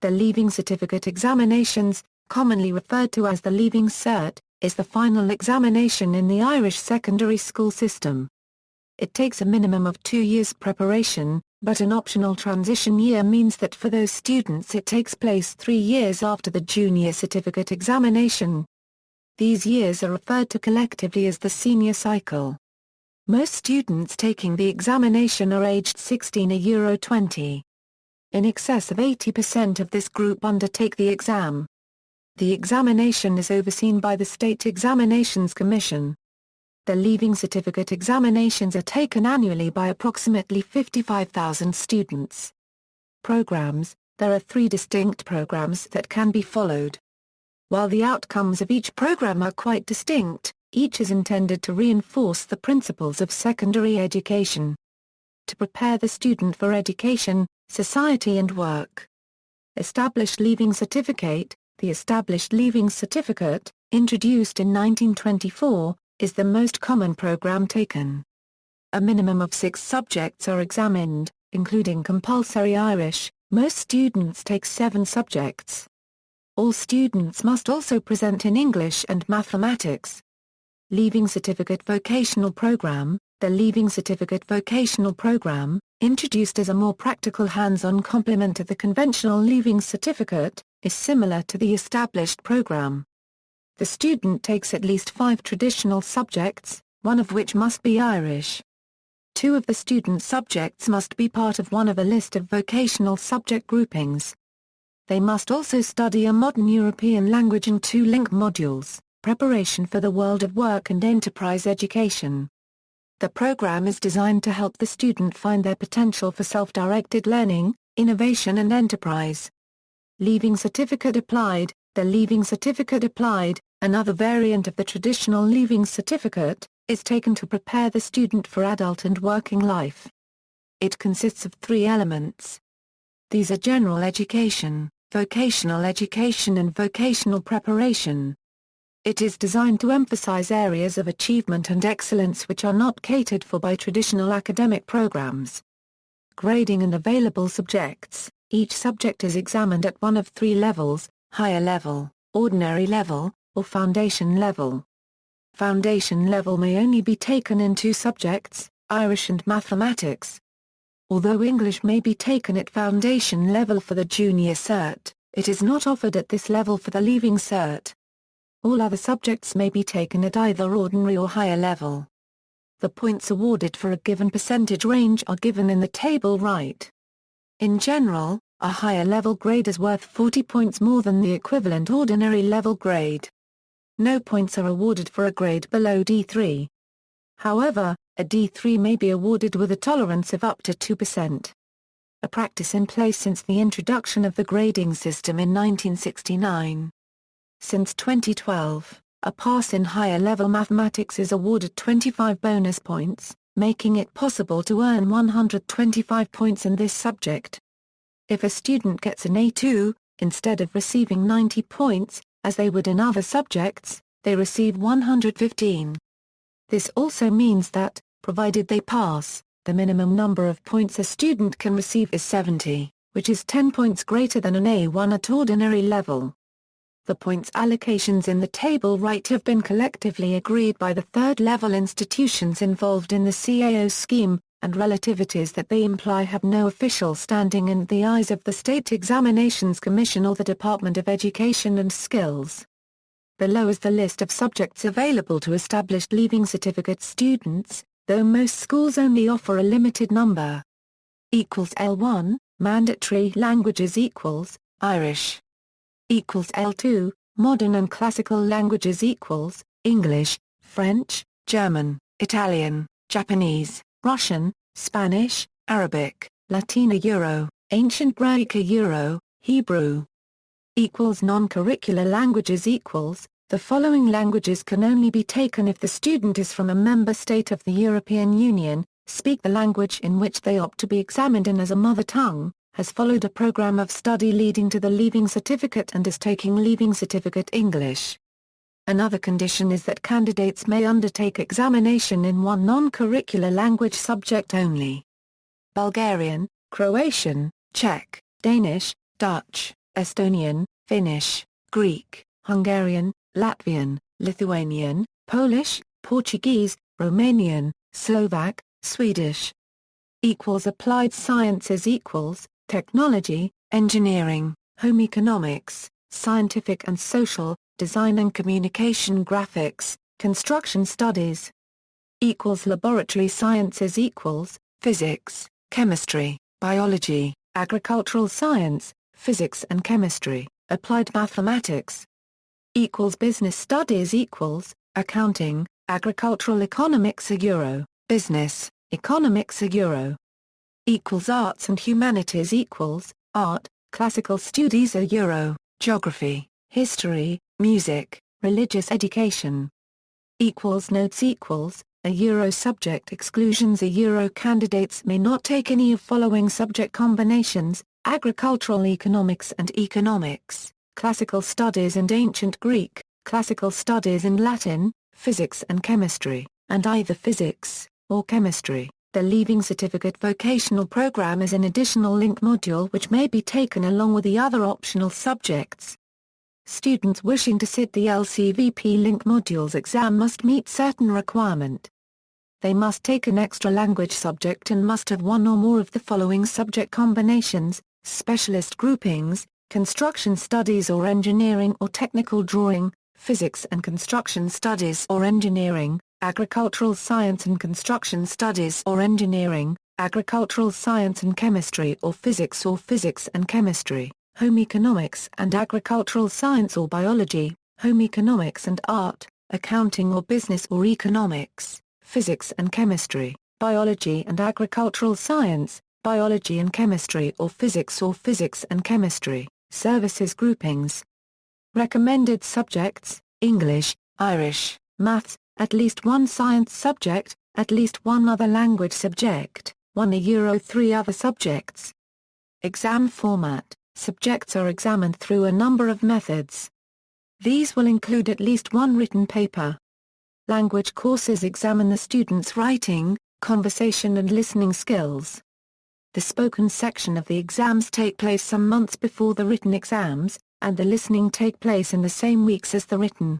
The Leaving Certificate examinations, commonly referred to as the Leaving Cert, is the final examination in the Irish secondary school system. It takes a minimum of 2 years preparation, but an optional transition year means that for those students it takes place 3 years after the Junior Certificate examination. These years are referred to collectively as the senior cycle. Most students taking the examination are aged 16 to Euro 20. In excess of 80% of this group undertake the exam. The examination is overseen by the State Examinations Commission. The Leaving Certificate examinations are taken annually by approximately 55,000 students. Programs: there are 3 distinct programs that can be followed. While the outcomes of each program are quite distinct, each is intended to reinforce the principles of secondary education. To prepare the student for education, society and work. Established Leaving Certificate: the Established Leaving Certificate, introduced in 1924, is the most common program taken. A minimum of 6 subjects are examined, including compulsory Irish. Most students take 7 subjects. All students must also present in English and mathematics. Leaving Certificate Vocational Program: the Leaving Certificate Vocational Program, introduced as a more practical hands-on complement to the conventional Leaving Certificate, is similar to the established program. The student takes at least 5 traditional subjects, one of which must be Irish. 2 of the student subjects must be part of one of a list of vocational subject groupings. They must also study a modern European language and 2 link modules, preparation for the world of work and enterprise education. The program is designed to help the student find their potential for self-directed learning, innovation and enterprise. Leaving Certificate Applied: the Leaving Certificate Applied, another variant of the traditional Leaving Certificate, is taken to prepare the student for adult and working life. It consists of 3 elements. These are general education, vocational education and vocational preparation. It is designed to emphasize areas of achievement and excellence which are not catered for by traditional academic programs. Grading and available subjects: each subject is examined at one of 3 levels: higher level, ordinary level, or foundation level. Foundation level may only be taken in 2 subjects, Irish and mathematics. Although English may be taken at foundation level for the Junior Cert, it is not offered at this level for the Leaving Cert. All other subjects may be taken at either ordinary or higher level. The points awarded for a given percentage range are given in the table right. In general, a higher level grade is worth 40 points more than the equivalent ordinary level grade. No points are awarded for a grade below D3. However, a D3 may be awarded with a tolerance of up to 2%. A practice in place since the introduction of the grading system in 1969. Since 2012, a pass in higher level mathematics is awarded 25 bonus points, making it possible to earn 125 points in this subject. If a student gets an A2, instead of receiving 90 points, as they would in other subjects, they receive 115. This also means that, provided they pass, the minimum number of points a student can receive is 70, which is 10 points greater than an A1 at ordinary level. The points allocations in the table right have been collectively agreed by the third-level institutions involved in the CAO scheme, and relativities that they imply have no official standing in the eyes of the State Examinations Commission or the Department of Education and Skills. Below is the list of subjects available to established Leaving Certificate students, though most schools only offer a limited number. L1, Mandatory Languages Irish. L2, Modern and Classical Languages English, French, German, Italian, Japanese, Russian, Spanish, Arabic, Latino Euro, Ancient Greek Euro, Hebrew. Non-Curricular Languages the following languages can only be taken if the student is from a member state of the European Union, speak the language in which they opt to be examined in as a mother tongue, has followed a program of study leading to the Leaving Certificate and is taking Leaving Certificate English. Another condition is that candidates may undertake examination in one non-curricular language subject only. Bulgarian, Croatian, Czech, Danish, Dutch, Estonian, Finnish, Greek, Hungarian, Latvian, Lithuanian, Polish, Portuguese, Romanian, Slovak, Swedish. Applied sciences technology, engineering, home economics, scientific and social, design and communication graphics, construction studies. Laboratory sciences physics, chemistry, biology, agricultural science, physics and chemistry, applied mathematics. Business studies accounting, agricultural economics business, economics arts and humanities art, classical studies geography, history, music, religious education. Notes subject exclusions candidates may not take any of following subject combinations: agricultural economics and economics, classical studies and ancient Greek, classical studies and Latin, physics and chemistry, and either physics or chemistry. The Leaving Certificate Vocational program is an additional link module which may be taken along with the other optional subjects. Students wishing to sit the LCVP link modules exam must meet certain requirement. They must take an extra language subject and must have one or more of the following subject combinations: specialist groupings, construction studies or engineering or technical drawing, physics and construction studies or engineering, agricultural science and construction studies or engineering, agricultural science and chemistry or physics and chemistry, home economics and agricultural science or biology, home economics and art, accounting or business or economics, physics and chemistry, biology and agricultural science, biology and chemistry or physics and chemistry, services groupings. Recommended subjects: English, Irish, Maths, at least one science subject, at least one other language subject, 3 other subjects. Exam format: subjects are examined through a number of methods. These will include at least one written paper. Language courses examine the student's writing, conversation and listening skills. The spoken section of the exams take place some months before the written exams, and the listening take place in the same weeks as the written.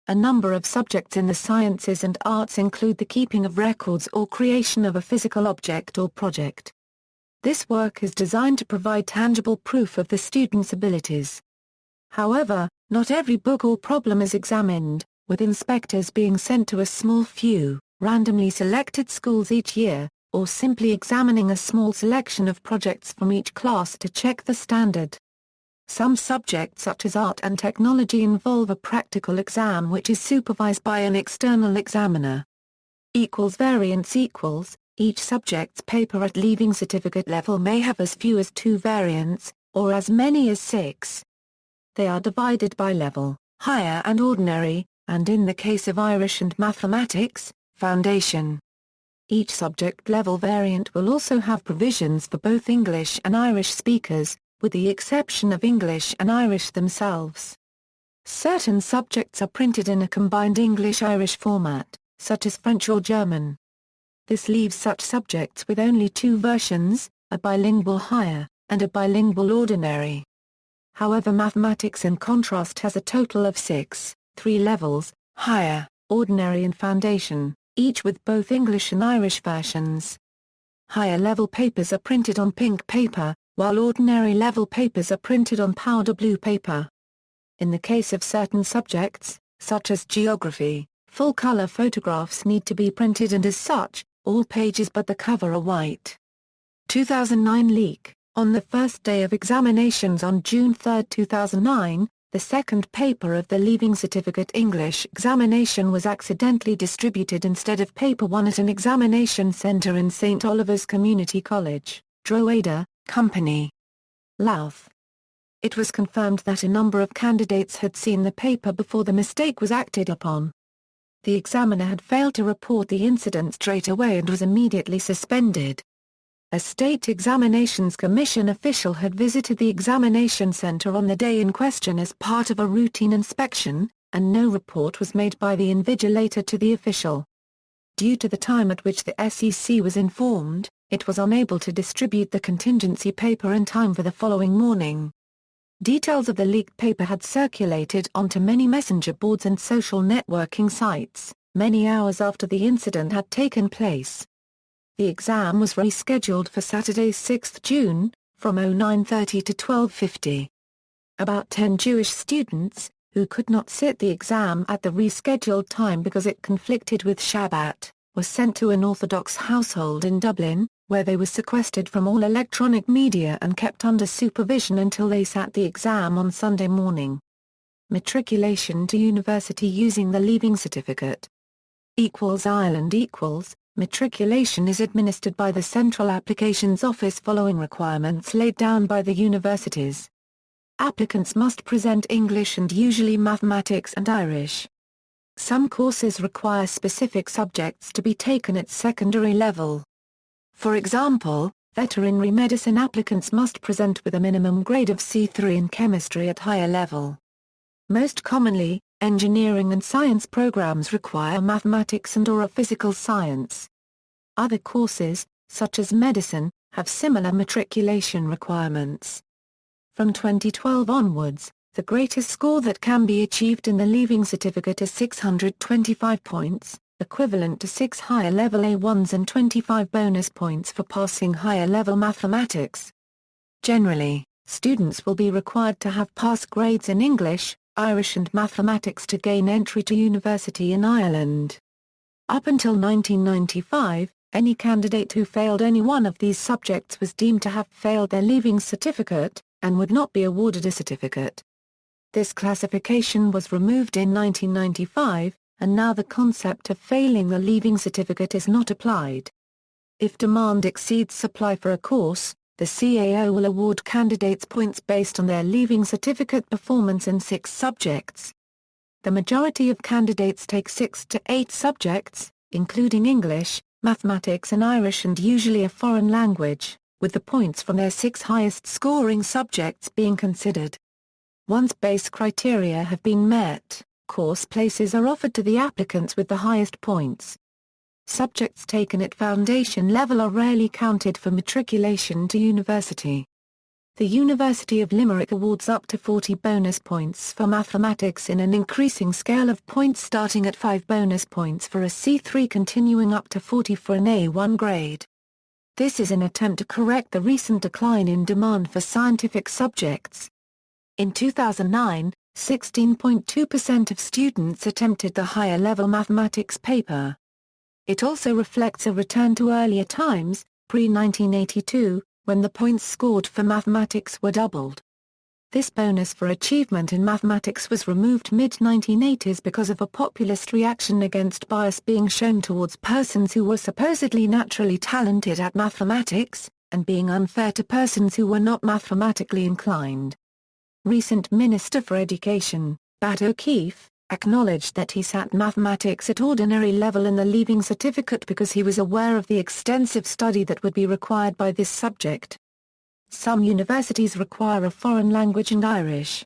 A number of subjects in the sciences and arts include the keeping of records or creation of a physical object or project. This work is designed to provide tangible proof of the student's abilities. However, not every book or problem is examined, with inspectors being sent to a small few, randomly selected schools each year, or simply examining a small selection of projects from each class to check the standard. Some subjects such as art and technology involve a practical exam which is supervised by an external examiner. Variance each subject's paper at Leaving Certificate level may have as few as 2 variants, or as many as 6. They are divided by level, higher and ordinary, and in the case of Irish and mathematics, foundation. Each subject level variant will also have provisions for both English and Irish speakers, with the exception of English and Irish themselves. Certain subjects are printed in a combined English-Irish format, such as French or German. This leaves such subjects with only 2 versions, a bilingual higher, and a bilingual ordinary. However, mathematics in contrast has a total of 6, 3 levels, higher, ordinary and foundation, each with both English and Irish versions. Higher level papers are printed on pink paper, while ordinary level papers are printed on powder blue paper. In the case of certain subjects, such as geography, full-color photographs need to be printed and as such, all pages but the cover are white. 2009 leak: on the first day of examinations on June 3, 2009, the second paper of the Leaving Certificate English examination was accidentally distributed instead of paper 1 at an examination centre in St Oliver's Community College, Drogheda, Company, Louth. It was confirmed that a number of candidates had seen the paper before the mistake was acted upon. The examiner had failed to report the incident straight away and was immediately suspended. A State Examinations Commission official had visited the examination centre on the day in question as part of a routine inspection, and no report was made by the invigilator to the official. Due to the time at which the SEC was informed, it was unable to distribute the contingency paper in time for the following morning. Details of the leaked paper had circulated onto many messenger boards and social networking sites, many hours after the incident had taken place. The exam was rescheduled for Saturday 6 June, from 09:30 to 12:50. About 10 Jewish students, who could not sit the exam at the rescheduled time because it conflicted with Shabbat, were sent to an Orthodox household in Dublin, where they were sequestered from all electronic media and kept under supervision until they sat the exam on Sunday morning. Matriculation to university using the Leaving Certificate. Ireland matriculation is administered by the Central Applications Office following requirements laid down by the universities. Applicants must present English and usually mathematics and Irish. Some courses require specific subjects to be taken at secondary level. For example, veterinary medicine applicants must present with a minimum grade of C3 in chemistry at higher level. Most commonly, engineering and science programs require mathematics and/or a physical science. Other courses, such as medicine, have similar matriculation requirements. From 2012 onwards, the greatest score that can be achieved in the Leaving Certificate is 625 points, equivalent to 6 higher-level A1s and 25 bonus points for passing higher-level mathematics. Generally, students will be required to have pass grades in English, Irish and mathematics to gain entry to university in Ireland. Up until 1995, any candidate who failed any one of these subjects was deemed to have failed their Leaving Certificate, and would not be awarded a certificate. This classification was removed in 1995, and now the concept of failing the Leaving Certificate is not applied. If demand exceeds supply for a course, the CAO will award candidates points based on their Leaving Certificate performance in 6 subjects. The majority of candidates take 6 to 8 subjects, including English, mathematics and Irish and usually a foreign language, with the points from their 6 highest-scoring subjects being considered. Once base criteria have been met, course places are offered to the applicants with the highest points. Subjects taken at foundation level are rarely counted for matriculation to university. The University of Limerick awards up to 40 bonus points for mathematics in an increasing scale of points starting at 5 bonus points for a C3 continuing up to 40 for an A1 grade. This is an attempt to correct the recent decline in demand for scientific subjects. In 2009, 16.2% of students attempted the higher-level mathematics paper. It also reflects a return to earlier times, pre-1982, when the points scored for mathematics were doubled. This bonus for achievement in mathematics was removed mid-1980s because of a populist reaction against bias being shown towards persons who were supposedly naturally talented at mathematics, and being unfair to persons who were not mathematically inclined. Recent Minister for Education, Bat O'Keefe, acknowledged that he sat mathematics at ordinary level in the Leaving Certificate because he was aware of the extensive study that would be required by this subject. Some universities require a foreign language and Irish.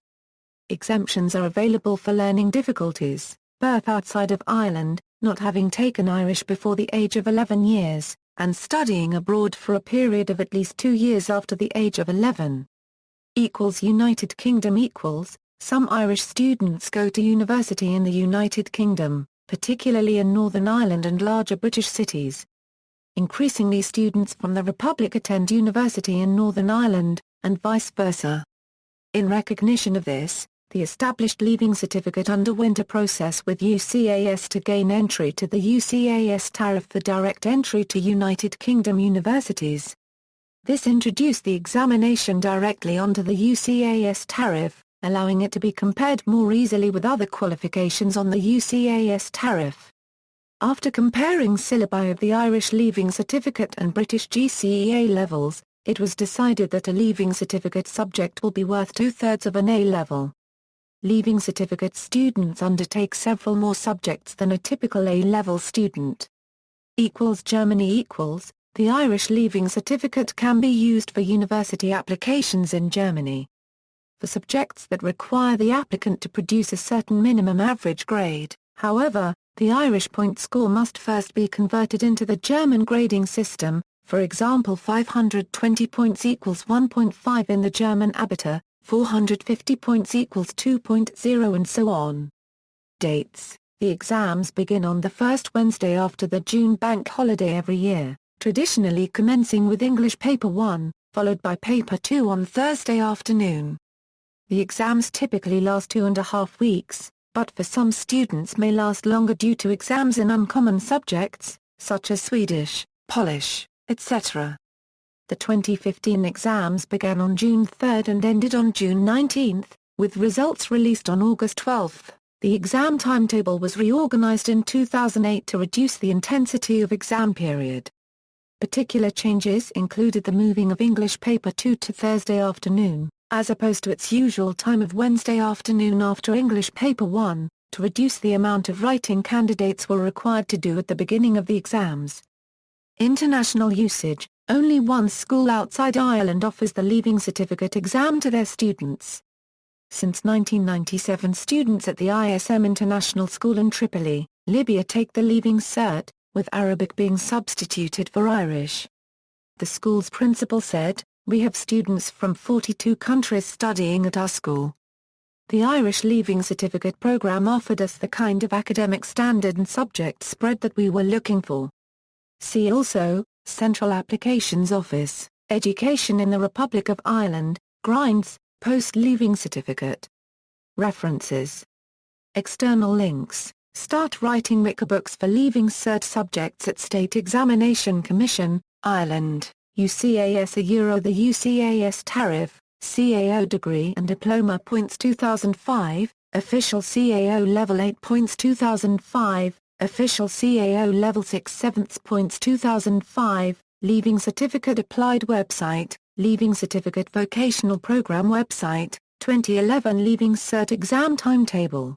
Exemptions are available for learning difficulties, birth outside of Ireland, not having taken Irish before the age of 11 years, and studying abroad for a period of at least 2 years after the age of 11. United Kingdom Some Irish students go to university in the United Kingdom, particularly in Northern Ireland and larger British cities. Increasingly students from the Republic attend university in Northern Ireland, and vice versa. In recognition of this, the established Leaving Certificate underwent a process with UCAS to gain entry to the UCAS tariff for direct entry to United Kingdom universities. This introduced the examination directly onto the UCAS tariff, allowing it to be compared more easily with other qualifications on the UCAS tariff. After comparing syllabi of the Irish Leaving Certificate and British GCEA levels, it was decided that a Leaving Certificate subject will be worth 2/3 of an A level. Leaving Certificate students undertake several more subjects than a typical A-level student. Germany The Irish Leaving Certificate can be used for university applications in Germany. For subjects that require the applicant to produce a certain minimum average grade, however, the Irish point score must first be converted into the German grading system, for example 520 points equals 1.5 in the German Abitur, 450 points equals 2.0 and so on. Dates: the exams begin on the first Wednesday after the June bank holiday every year, traditionally commencing with English Paper 1, followed by Paper 2 on Thursday afternoon. The exams typically last 2.5 weeks, but for some students may last longer due to exams in uncommon subjects, such as Swedish, Polish, etc. The 2015 exams began on June 3 and ended on June 19, with results released on August 12. The exam timetable was reorganized in 2008 to reduce the intensity of exam period. Particular changes included the moving of English Paper 2 to Thursday afternoon, as opposed to its usual time of Wednesday afternoon after English Paper 1, to reduce the amount of writing candidates were required to do at the beginning of the exams. International usage: only one school outside Ireland offers the Leaving Certificate exam to their students. Since 1997, students at the ISM International School in Tripoli, Libya take the Leaving Cert, with Arabic being substituted for Irish. The school's principal said, "We have students from 42 countries studying at our school. The Irish Leaving Certificate program offered us the kind of academic standard and subject spread that we were looking for." See also, Central Applications Office, Education in the Republic of Ireland, Grinds, Post-Leaving Certificate. References. External links: Start writing Wikibooks for Leaving Cert subjects at State Examination Commission, Ireland, UCAS the UCAS tariff, CAO degree and diploma points 2005, official CAO level 8 points 2005, official CAO level 6/7 points 2005, Leaving Certificate applied website, Leaving Certificate Vocational Program website, 2011 Leaving Cert exam timetable.